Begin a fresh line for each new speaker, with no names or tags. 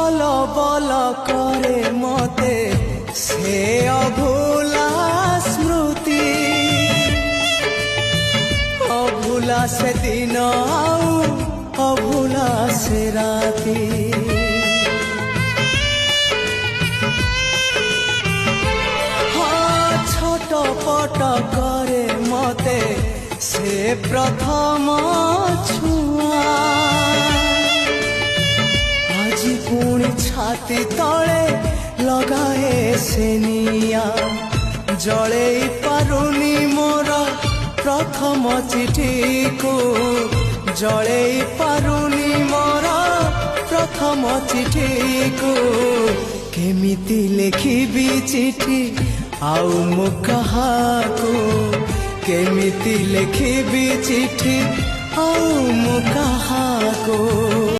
বল বল করে মতে সে অভুলা স্মৃতি, অভুলা সে দিন আউ অভুলা সে রাতি। ছটপট করে মতে সে প্রথম ছুয়া, আজি পুଣି ছাতি তଳେ লগাଏ ସେ ନିଆଁ। ଜଳେଇ ପାରୁନି ମୋର ପ୍ରଥମ ଚିଠିକୁ, ଜଳେଇ ପାରୁନି ମୋର ପ୍ରଥମ ଚିଠିକୁ। କେମିତି ଲେଖିବି ଚିଠି ଆଉ ମୁଁ କାହାକୁ, କେମିତି ଲେଖିବି ଚିଠି ଆଉ ମୁଁ କାହାକୁ।